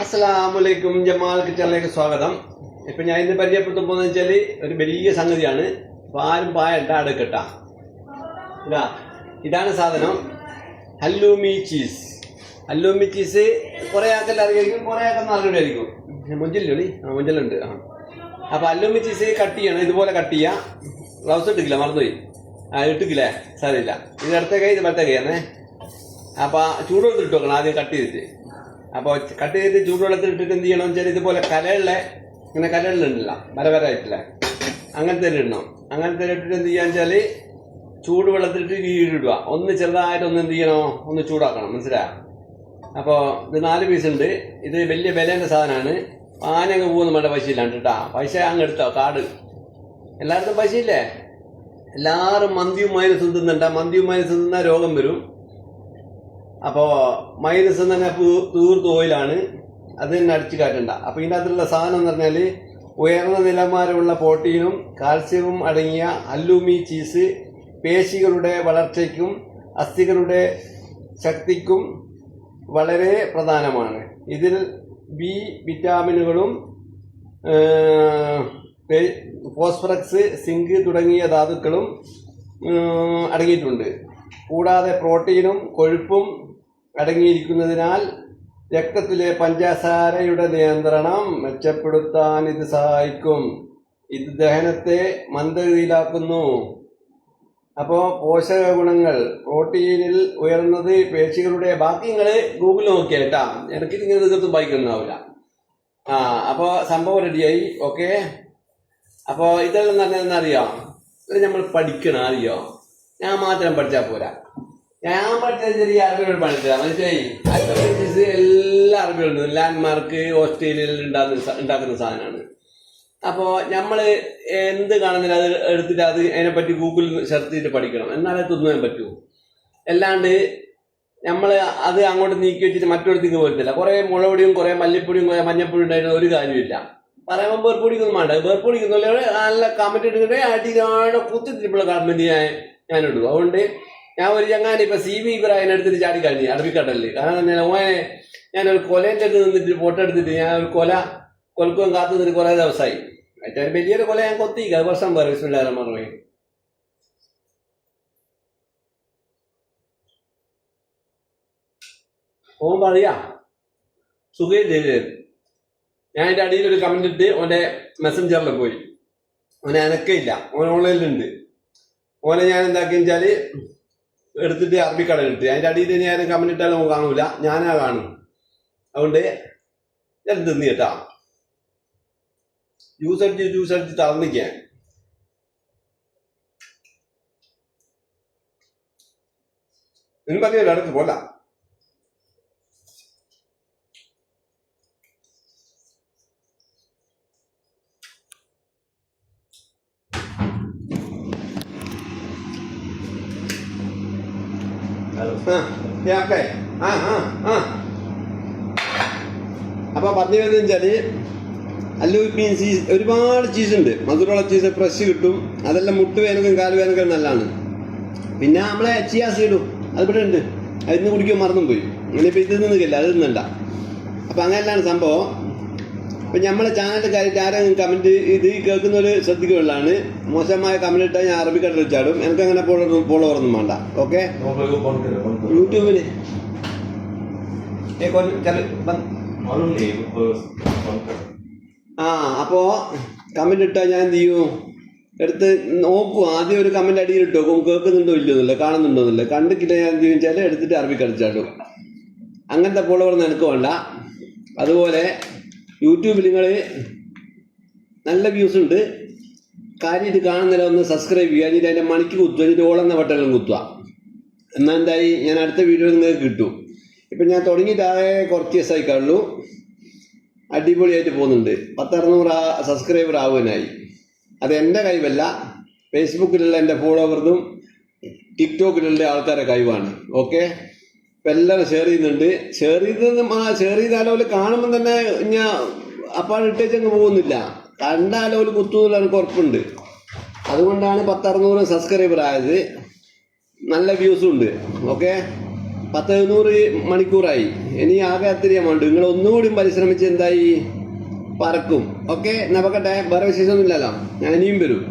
അസ്സലാമലൈക്കും. ജമാൽ കിച്ചണിലേക്ക് സ്വാഗതം. ഇപ്പം ഞാൻ ഇന്ന് പരിചയപ്പെടുത്താൻ പോകുന്നത് വെച്ചാൽ ഒരു വലിയ സംഗതിയാണ്. പാലും പായണ്ട അടുക്കട്ട. ഇതാണ് സാധനം, ഹല്ലൂമി ചീസ്. ഹല്ലൂമി ചീസ് കുറേ ആൾക്കെല്ലാം അറിയായിരിക്കും, കുറേ ആൾക്കെല്ലാം അറിയായിരിക്കും. മുഞ്ചില്ലേ? മുഞ്ചലുണ്ട്. അപ്പോൾ ഹല്ലൂമി ചീസ് കട്ട് ചെയ്യണം. ഇതുപോലെ കട്ട് ചെയ്യുക. ഗ്ലൗസ് ഇട്ടിക്കില്ല, മറന്നുപോയി. ഇട്ടിക്കില്ലേ? സാരമില്ല. ഇത് അടുത്ത കൈ, ഇത് വലത്തെ കൈയാണേ. അപ്പോൾ ചൂടുവെള്ളത്തിൽ ഇട്ട് വെക്കണം ആദ്യം കട്ട് ചെയ്തിട്ട്. അപ്പോൾ കട്ട് ചെയ്തിട്ട് ചൂടുവെള്ളത്തിൽ ഇട്ടിട്ട് എന്ത് ചെയ്യണം വെച്ചാൽ ഇതുപോലെ കലയുള്ള ഇങ്ങനെ കലകളുണ്ടല്ല, വരവരായിട്ടില്ല, അങ്ങനത്തെ ഇടണം. അങ്ങനത്തെ ഇട്ടിട്ട് എന്ത് ചെയ്യാന്ന് വെച്ചാൽ ചൂടുവെള്ളത്തിലിട്ട് വീടിടുക. ഒന്ന് ചെറുതായിട്ട് ഒന്ന് എന്ത് ചെയ്യണോ, ഒന്ന് ചൂടാക്കണം. മനസ്സിലായോ? അപ്പോൾ ഇത് 4 പീസ് ഉണ്ട്. ഇത് വലിയ വിലേൻ്റെ സാധനമാണ്. ആനങ്ങ് പോകുന്ന വേണ്ട, പൈസ ഇല്ലാണ്ട് കേട്ടാ. പൈസ അങ്ങ് എടുത്തോ, കാർഡ്. എല്ലായിടത്തും പൈസ ഇല്ലേ? എല്ലാവരും മന്തിയും മൈനസും തിന്നണ്ട. മന്തിയും മൈനസും തിന്നാൽ രോഗം വരും. അപ്പോൾ മൈനസ് തന്നെ തീർത്ത് ഓയിലാണ്, അത് തന്നെ അടിച്ചു കാട്ടണ്ട. അപ്പോൾ ഇതിനകത്തുള്ള സാധനം എന്ന് പറഞ്ഞാൽ ഉയർന്ന നിലവാരമുള്ള പ്രോട്ടീനും കാൽസ്യവും അടങ്ങിയ ഹല്ലൂമി ചീസ് പേശികളുടെ വളർച്ചയ്ക്കും അസ്ഥികളുടെ ശക്തിക്കും വളരെ പ്രധാനമാണ്. ഇതിൽ ബി വിറ്റാമിനുകളും ഫോസ്ഫറസ്, സിങ്ക് തുടങ്ങിയ ധാതുക്കളും അടങ്ങിയിട്ടുണ്ട്. കൂടാതെ പ്രോട്ടീനും കൊഴുപ്പും അടങ്ങിയിരിക്കുന്നതിനാൽ രക്തത്തിലെ പഞ്ചസാരയുടെ നിയന്ത്രണം മെച്ചപ്പെടുത്താൻ ഇത് സഹായിക്കും. ഇത് ദഹനത്തെ മന്ദഗതിയിലാക്കുന്നു. അപ്പോൾ പോഷക ഗുണങ്ങൾ: പ്രോട്ടീനിൽ ഉയർന്നത് പേശികളുടെ, ബാക്കി നിങ്ങൾ ഗൂഗിളിൽ നോക്കിയാൽ കേട്ടാ, എനിക്ക് ഇങ്ങനെ തീർത്തും വായിക്കുന്നുണ്ടാവില്ല. അപ്പോൾ സംഭവം റെഡിയായി. ഓക്കെ. അപ്പോൾ ഇതെല്ലാം തന്നെ അറിയാം, ഇത് നമ്മൾ പഠിക്കണം. അറിയോ? ഞാൻ മാത്രം പഠിച്ചാൽ പോരാ. ഞാൻ പഠിച്ച ചെറിയ അറബികൾ പഠിച്ചാൽ മനസ്സിലായി. അറബി എല്ലാ അറബികളുണ്ട്. ലാൻഡ്മാർക്ക് ഓസ്ട്രേലിയയിൽ ഉണ്ടാക്കുന്ന സാധനമാണ്. അപ്പോൾ നമ്മൾ എന്ത് കാണുന്നില്ല അത് എടുത്തിട്ട് അത് അതിനെപ്പറ്റി ഗൂഗിളിൽ സെർച്ച് ചെയ്തിട്ട് പഠിക്കണം, എന്നാലേ തിന്നാൻ പറ്റൂ. അല്ലാണ്ട് നമ്മൾ അത് അങ്ങോട്ട് നീക്കി വെച്ചിട്ട് മറ്റൊരിടത്തേക്ക് പോരത്തില്ല. കുറേ മുളപ്പൊടിയും കുറേ മല്ലിപ്പൊടിയും കുറേ മഞ്ഞപ്പൊടി ഉണ്ടായിട്ട് ഒരു കാര്യമില്ല. പറയുമ്പോൾ വേർപ്പൊടിക്കൊന്നും വേണ്ട. വേർപ്പൊടിക്കുന്നില്ല, നല്ല കമന്റ് ഇട്ടിട്ട് അടിയിലാണ് കുത്തിട്ടിട്ടുള്ള കമന്റ് ഞാൻ ഇടും. അതുകൊണ്ട് ഞാൻ ഒരു ചങ്ങാൻ ഇപ്പം CV ഇബ്രാഹിം എടുത്തിട്ട് ചാടി കഴിഞ്ഞു അറബിക്കടലിൽ. കാരണം ഞാനൊരു കൊലേൻ്റെ അടുത്ത് നിന്നിട്ട് ഫോട്ടോ എടുത്തിട്ട് ഞാൻ ഒരു കൊലക്കും കാത്തു നിന്നിട്ട് കുറേ ദിവസമായി. ഏറ്റവും വലിയൊരു കൊല ഞാൻ കൊത്തിക്കുക, വർഷം പറയും. ബിസ്മില്ലാഹിർ റഹ്മാനിർ റഹീം. ഓൻ പറയാ സുഖയില്ലേ. ഞാൻ എൻ്റെ അടിയിൽ ഒരു കമന്റ് ഇട്ട് ഓൻ്റെ മെസ്സഞ്ചറിൽ പോയി. ഓനെ അനക്കയില്ല, ഓൻ ഓൺലൈനിലുണ്ട്. ഓനെ ഞാൻ എന്താക്കിയെന്ന് വെച്ചാൽ എടുത്തിട്ട് അറബിക്കടയിൽ ഇട്ട്. അതിൻ്റെ അടിയിൽ ഞാൻ കമന്റ് ഇട്ടാലും ഓൻ കാണൂല, ഞാനാ കാണും. അതുകൊണ്ട് ഞാൻ തിന്നി കേട്ടാ. ജ്യൂസ് അടിച്ച് തറന്നിക്കാൻ. നിനക്ക് പറഞ്ഞല്ലോ ഇടക്ക് പോല. അപ്പൊ പറഞ്ഞു വരുന്നത് വെച്ചാല് ഹല്ലൂമി ചീസ് ഒരുപാട് ചീസുണ്ട്. മധുരമുള്ള ചീസ് ഫ്രഷ് കിട്ടും. അതെല്ലാം മുട്ട് വേനക്കും കാല് വേനക്കും നല്ലതാണ്. പിന്നെ നമ്മളെ ചിയാ സീഡും അതിവിടെ ഉണ്ട്. അതിന്ന് കുടിക്കാൻ മറന്നും പോയി. ഇനിയിപ്പോൾ ഇത് നിന്നില്ല, അത് നിന്നണ്ട. അപ്പം അങ്ങനെയാണ് സംഭവം. അപ്പം നമ്മളെ ചാനലിൻ്റെ കാര്യത്തിൽ ആരെങ്കിലും കമൻറ്റ് ഇത് കേൾക്കുന്നവർ ശ്രദ്ധിക്കുകയുള്ളതാണ്. മോശമായ കമൻറ്റ് ഇട്ടാൽ ഞാൻ അറബിക്കടലിൽ ചാടും. എനിക്കങ്ങനെ ഫോളോവറൊന്നും വേണ്ട. ഓക്കെ. യൂട്യൂബിൽ അപ്പോൾ കമൻറ്റ് ഇട്ടാൽ ഞാൻ എന്ത് ചെയ്യും, എടുത്ത് നോക്കും. ആദ്യം ഒരു കമൻറ്റ് അടിയിൽ ഇട്ട് നോക്കും, കേൾക്കുന്നുണ്ടോ ഇല്ലയെന്നില്ല, കാണുന്നുണ്ടോന്നില്ല. കണ്ടിട്ടില്ല ഞാൻ എന്ത് ചോദിച്ചാൽ എടുത്തിട്ട് അറബിക്കടലിൽ ചാടും. അങ്ങനത്തെ ഫോളോവർ എനിക്ക് വേണ്ട. അതുപോലെ യൂട്യൂബിൽ നിങ്ങൾ നല്ല വ്യൂസ് ഉണ്ട്, കാര്യമായിട്ട് കാണുന്നില്ല, ഒന്ന് സബ്സ്ക്രൈബ് ചെയ്യുക. എന്നിട്ട് അതിൻ്റെ മണിക്ക് കുത്തുക, എന്നിട്ട് ഓളെന്ന ബട്ടണിലും കുത്തുക. എന്നാൽ എന്തായി, ഞാൻ അടുത്ത വീഡിയോ നിങ്ങൾക്ക് കിട്ടും. ഇപ്പം ഞാൻ തുടങ്ങിയിട്ട് ആകെ കുറച്ച് ദിവസമായി കാണുള്ളൂ. അടിപൊളിയായിട്ട് പോകുന്നുണ്ട്. 1600 സബ്സ്ക്രൈബർ ആവാനായി. അത് എൻ്റെ കഴിവല്ല, ഫേസ്ബുക്കിലുള്ള എൻ്റെ ഫോളോവർസും ടിക്ടോക്കിലുള്ള ആൾക്കാരുടെ കഴിവാണ്. ഓക്കെ. ഇപ്പം എല്ലാവരും ഷെയർ ചെയ്യുന്നുണ്ട്. ഷെയർ ചെയ്താലോ കാണുമ്പോൾ തന്നെ ഞാൻ അപ്പോൾ ഇട്ടേച്ചങ്ങ് പോകുന്നില്ല. കണ്ടാലോ കുത്തുന്നില്ല, എനിക്ക് ഉറപ്പുണ്ട്. അതുകൊണ്ടാണ് 1600 സബ്സ്ക്രൈബർ ആയത്. നല്ല വ്യൂസും ഉണ്ട്. ഓക്കെ. 10-700 മണിക്കൂറായി. ഇനി ആകെ അത്തിരി എമൗണ്ട്. നിങ്ങൾ ഒന്നുകൂടി പരിശ്രമിച്ച് എന്തായി പറക്കും. ഓക്കെ, നോക്കട്ടെ. വേറെ വിശേഷമൊന്നുമില്ലല്ലോ. ഞാൻ ഇനിയും വരും.